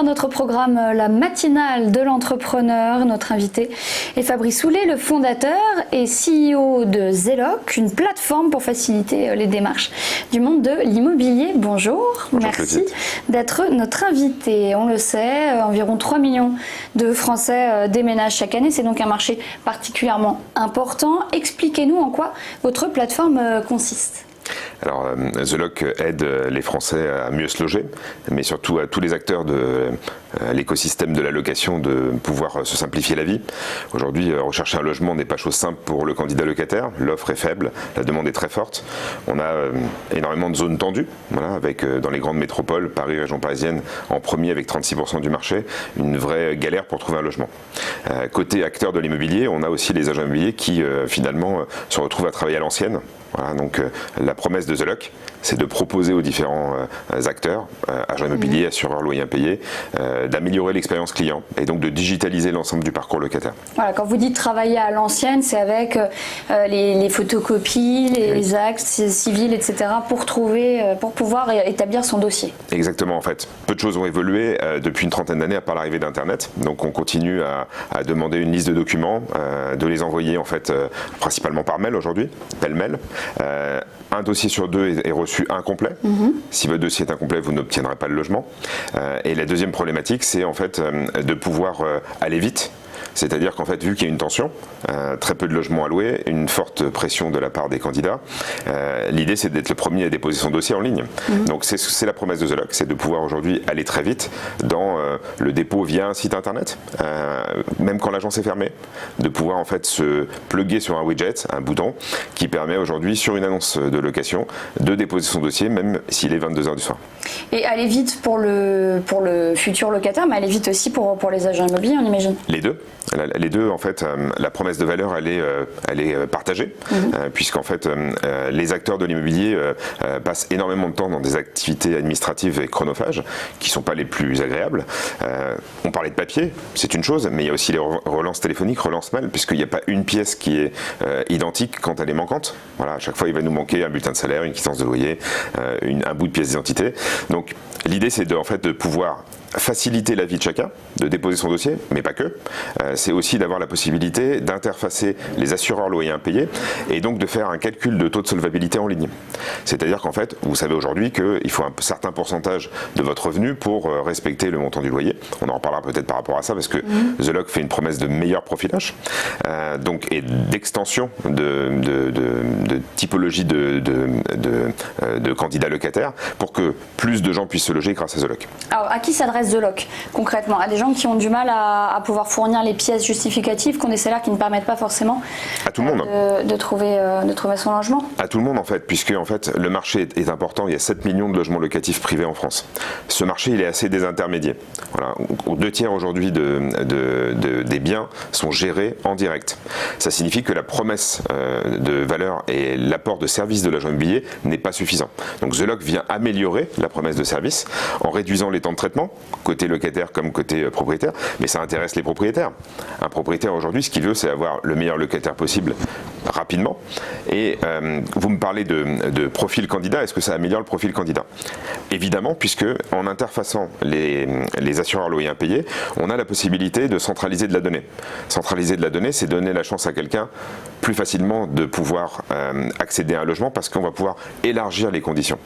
dans notre programme la matinale de l'entrepreneur. Notre invité est Fabrice Soulet, le fondateur et CEO de Zeloc, une plateforme pour faciliter les démarches du monde de l'immobilier. Bonjour, merci d'être notre invité. On le sait, environ 3 millions de Français déménagent chaque année. C'est donc un marché particulièrement important. Expliquez-nous en quoi votre plateforme consiste. Alors, Zeloc aide les Français à mieux se loger, mais surtout à tous les acteurs de l'écosystème de la location de pouvoir se simplifier la vie. Aujourd'hui, rechercher un logement n'est pas chose simple pour le candidat locataire. L'offre est faible, la demande est très forte. On a énormément de zones tendues, voilà, avec dans les grandes métropoles, Paris, région parisienne, en premier avec 36% du marché, une vraie galère pour trouver un logement. Côté acteurs de l'immobilier, on a aussi les agents immobiliers qui finalement se retrouvent à travailler à l'ancienne. Voilà, donc la promesse de Zeloc, c'est de proposer aux différents acteurs, agents immobiliers, assureurs, loyers impayés, d'améliorer l'expérience client et donc de digitaliser l'ensemble du parcours locataire. Voilà, quand vous dites travailler à l'ancienne, c'est avec les photocopies, les actes civils, etc. pour pouvoir établir son dossier. Exactement, en fait. Peu de choses ont évolué depuis une trentaine d'années à part l'arrivée d'Internet. Donc on continue à demander une liste de documents, de les envoyer en fait principalement par mail aujourd'hui, pêle-mêle. Un dossier sur deux est reçu incomplet. Si votre dossier est incomplet, vous n'obtiendrez pas le logement. Et la deuxième problématique, c'est en fait de pouvoir aller vite. C'est-à-dire qu'en fait, vu qu'il y a une tension, très peu de logements à louer, une forte pression de la part des candidats, l'idée c'est d'être le premier à déposer son dossier en ligne. Donc c'est la promesse de Zeloc, c'est de pouvoir aujourd'hui aller très vite dans le dépôt via un site internet, même quand l'agence est fermée, de pouvoir en fait se plugger sur un widget, un bouton, qui permet aujourd'hui sur une annonce de location de déposer son dossier même s'il est 22h du soir. Et aller vite pour le futur locataire, mais aller vite aussi pour les agents immobiliers, on imagine. Les deux. Les deux, en fait, la promesse de valeur, elle est partagée, puisqu'en fait, les acteurs de l'immobilier passent énormément de temps dans des activités administratives et chronophages qui ne sont pas les plus agréables. On parlait de papier, c'est une chose, mais il y a aussi les relances téléphoniques, relances mail, puisqu'il n'y a pas une pièce qui est identique quand elle est manquante. Voilà, à chaque fois, il va nous manquer un bulletin de salaire, une quittance de loyer, un bout de pièce d'identité. Donc, l'idée, c'est de pouvoir faciliter la vie de chacun, de déposer son dossier, mais pas que. C'est aussi d'avoir la possibilité d'interfacer les assureurs loyers impayés et donc de faire un calcul de taux de solvabilité en ligne. C'est-à-dire qu'en fait, vous savez aujourd'hui qu'il faut un certain pourcentage de votre revenu pour respecter le montant du loyer. On en reparlera peut-être par rapport à ça parce que Zeloc fait une promesse de meilleur profilage et d'extension de typologie de candidats locataires pour que plus de gens puissent se loger grâce à Zeloc. Alors, à qui s'adresse Zeloc concrètement? À des gens qui ont du mal à pouvoir fournir les pièces justificatives, qui ont des salaires qui ne permettent pas forcément à tout le monde. De trouver son logement? À tout le monde en fait, puisque en fait, le marché est important. Il y a 7 millions de logements locatifs privés en France. Ce marché, il est assez désintermédié. Voilà. 2/3 aujourd'hui des biens sont gérés en direct. Ça signifie que la promesse de valeur et l'apport de services de l'agent immobilier n'est pas suffisant. Donc Zeloc vient améliorer la promesse de service en réduisant les temps de traitement, côté locataire comme côté propriétaire, mais ça intéresse les propriétaires. Un propriétaire aujourd'hui, ce qu'il veut, c'est avoir le meilleur locataire possible rapidement. Et vous me parlez de profil candidat, est-ce que ça améliore le profil candidat? Évidemment, puisque en interfaçant les assureurs loyers impayés, on a la possibilité de centraliser de la donnée. Centraliser de la donnée, c'est donner la chance à quelqu'un plus facilement de pouvoir accéder à un logement parce qu'on va pouvoir élargir les conditions.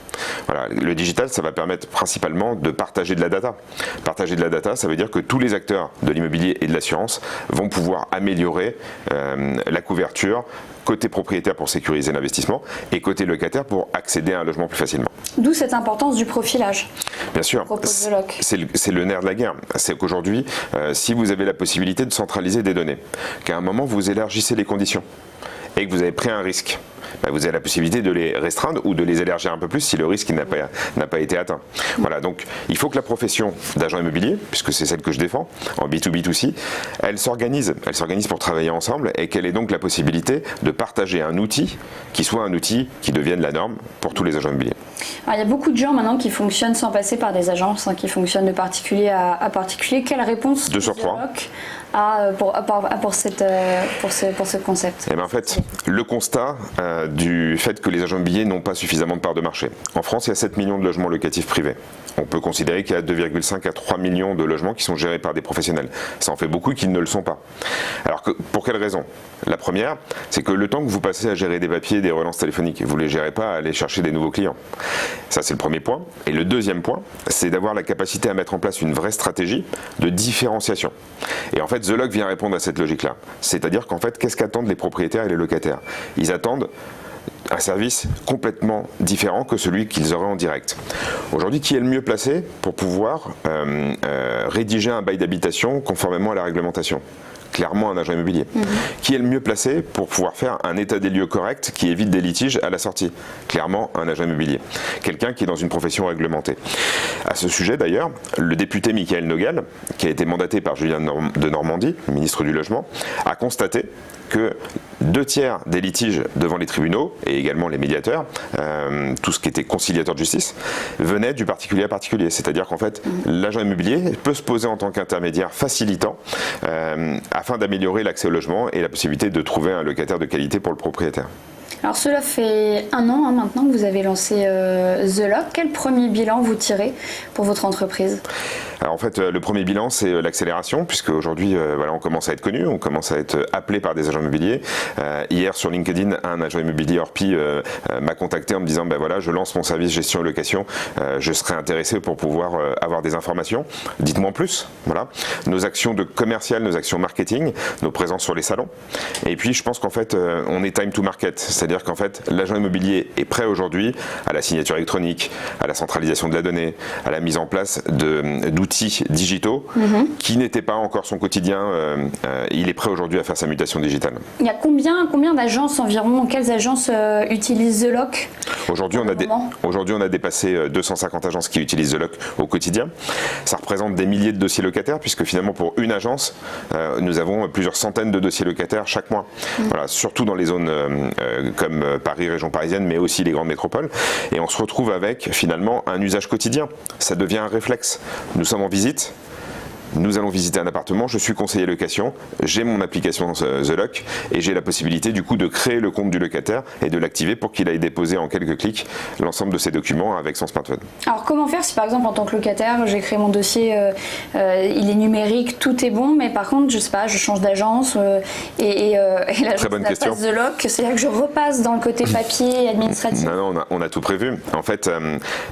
Voilà. Le digital, ça va permettre principalement de partager de la data. Partager de la data, ça veut dire que tous les acteurs de l'immobilier et de l'assurance vont pouvoir améliorer la couverture côté propriétaire pour sécuriser l'investissement et côté locataire pour accéder à un logement plus facilement. D'où cette importance du profilage. Bien sûr, c'est le nerf de la guerre. C'est qu'aujourd'hui, si vous avez la possibilité de centraliser des données, qu'à un moment vous élargissez les conditions et que vous avez pris un risque, vous avez la possibilité de les restreindre ou de les élargir un peu plus si le risque n'a pas été atteint. Voilà, donc il faut que la profession d'agent immobilier, puisque c'est celle que je défends, en B2B2C, elle s'organise pour travailler ensemble et qu'elle ait donc la possibilité de partager un outil qui soit un outil qui devienne la norme pour tous les agents immobiliers. Alors, il y a beaucoup de gens maintenant qui fonctionnent sans passer par des agences, qui fonctionnent de particulier à particulier. Quelle réponse 2 sur 3 pour ce concept? Et bien en fait, le constat du fait que les agents immobiliers n'ont pas suffisamment de part de marché. En France, il y a 7 millions de logements locatifs privés. On peut considérer qu'il y a 2,5 à 3 millions de logements qui sont gérés par des professionnels. Ça en fait beaucoup qui ne le sont pas. Alors pour quelle raison? La première, c'est que le temps que vous passez à gérer des papiers, des relances téléphoniques, vous ne les gérez pas à aller chercher des nouveaux clients. Ça, c'est le premier point. Et le deuxième point, c'est d'avoir la capacité à mettre en place une vraie stratégie de différenciation. Et en fait, The Lock vient répondre à cette logique-là. C'est-à-dire qu'en fait, qu'est-ce qu'attendent les propriétaires et les locataires? Ils attendent un service complètement différent que celui qu'ils auraient en direct. Aujourd'hui, qui est le mieux placé pour pouvoir rédiger un bail d'habitation conformément à la réglementation? Clairement un agent immobilier. Qui est le mieux placé pour pouvoir faire un état des lieux correct qui évite des litiges à la sortie? Clairement un agent immobilier. Quelqu'un qui est dans une profession réglementée. À ce sujet d'ailleurs, le député Michael Nogal, qui a été mandaté par Julien de Normandie, ministre du Logement, a constaté que 2/3 des litiges devant les tribunaux et également les médiateurs, tout ce qui était conciliateur de justice, venait du particulier à particulier. C'est-à-dire qu'en fait, l'agent immobilier peut se poser en tant qu'intermédiaire facilitant afin d'améliorer l'accès au logement et la possibilité de trouver un locataire de qualité pour le propriétaire. Alors cela fait 1 an maintenant que vous avez lancé The Lock. Quel premier bilan vous tirez pour votre entreprise? Alors en fait, le premier bilan, c'est l'accélération, puisque aujourd'hui, voilà, on commence à être connu, on commence à être appelé par des agents immobiliers. Hier, sur LinkedIn, un agent immobilier Orpi m'a contacté en me disant, ben voilà, je lance mon service gestion et location, je serais intéressé pour pouvoir avoir des informations. Dites-moi en plus. Voilà. Nos actions de commercial, nos actions marketing, nos présences sur les salons. Et puis, je pense qu'en fait, on est time to market, c'est-à-dire qu'en fait, l'agent immobilier est prêt aujourd'hui à la signature électronique, à la centralisation de la donnée, à la mise en place d'outils digitaux qui n'étaient pas encore son quotidien. Il est prêt aujourd'hui à faire sa mutation digitale. Il y a combien d'agences environ? Quelles agences utilisent The Lock? Aujourd'hui, on a dépassé 250 agences qui utilisent The Lock au quotidien. Ça représente des milliers de dossiers locataires, puisque finalement pour une agence, nous avons plusieurs centaines de dossiers locataires chaque mois. Voilà, surtout dans les zones comme Paris, région parisienne, mais aussi les grandes métropoles. Et on se retrouve avec finalement un usage quotidien. Ça devient un réflexe. Nous sommes en visite. Nous allons visiter un appartement, je suis conseiller location, j'ai mon application The Lock et j'ai la possibilité du coup de créer le compte du locataire et de l'activer pour qu'il aille déposer en quelques clics l'ensemble de ses documents avec son smartphone. Alors comment faire si par exemple en tant que locataire j'ai créé mon dossier, il est numérique, tout est bon, mais par contre je sais pas, je change d'agence et l'agence n'a pas The Lock, c'est-à-dire que je repasse dans le côté papier et administratif? Non, on a tout prévu. En fait,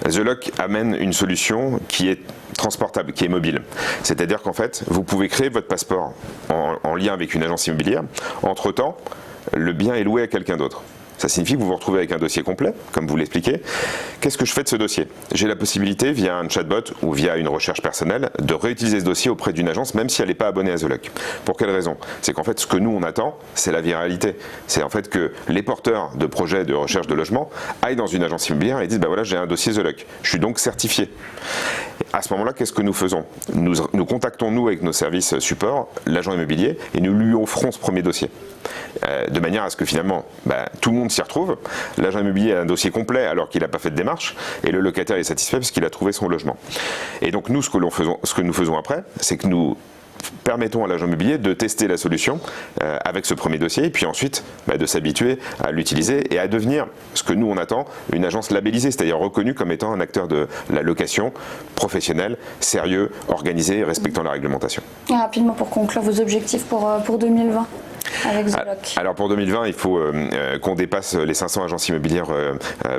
The Lock amène une solution qui est transportable, qui est mobile. C'est-à-dire qu'en fait, vous pouvez créer votre passeport en lien avec une agence immobilière. Entre-temps, le bien est loué à quelqu'un d'autre. Ça signifie que vous vous retrouvez avec un dossier complet, comme vous l'expliquez. Qu'est-ce que je fais de ce dossier? J'ai la possibilité, via un chatbot ou via une recherche personnelle, de réutiliser ce dossier auprès d'une agence, même si elle n'est pas abonnée à The Lock. Pour quelle raison? C'est qu'en fait, ce que nous, on attend, c'est la viralité. C'est en fait que les porteurs de projets de recherche de logement aillent dans une agence immobilière et disent, ben voilà, j'ai un dossier The Lock. Je suis donc certifié. À ce moment-là, qu'est-ce que nous faisons? Nous contactons, nous, avec nos services support, l'agent immobilier, et nous lui offrons ce premier dossier. De manière à ce que finalement, tout le monde s'y retrouve. L'agent immobilier a un dossier complet alors qu'il n'a pas fait de démarche, et le locataire est satisfait parce qu'il a trouvé son logement. Et donc nous, ce que nous faisons après, c'est que nous permettons à l'agent immobilier de tester la solution avec ce premier dossier, et puis ensuite de s'habituer à l'utiliser et à devenir ce que nous on attend, une agence labellisée, c'est-à-dire reconnue comme étant un acteur de la location professionnel, sérieux, organisé, respectant la réglementation. Et rapidement pour conclure, vos objectifs pour 2020 avec The Lock? Alors pour 2020, il faut qu'on dépasse les 500 agences immobilières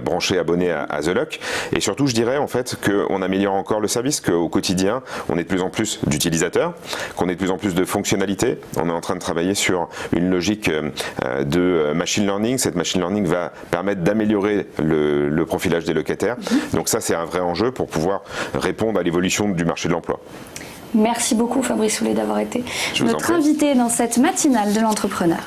branchées, abonnées à The Lock, et surtout je dirais en fait qu'on améliore encore le service, qu'au quotidien on est de plus en plus d'utilisateurs, qu'on ait de plus en plus de fonctionnalités. On est en train de travailler sur une logique de machine learning. Cette machine learning va permettre d'améliorer le profilage des locataires. Donc ça, c'est un vrai enjeu pour pouvoir répondre à l'évolution du marché de l'emploi. Merci beaucoup Fabrice Soulet d'avoir été notre invité dans cette matinale de l'entrepreneur.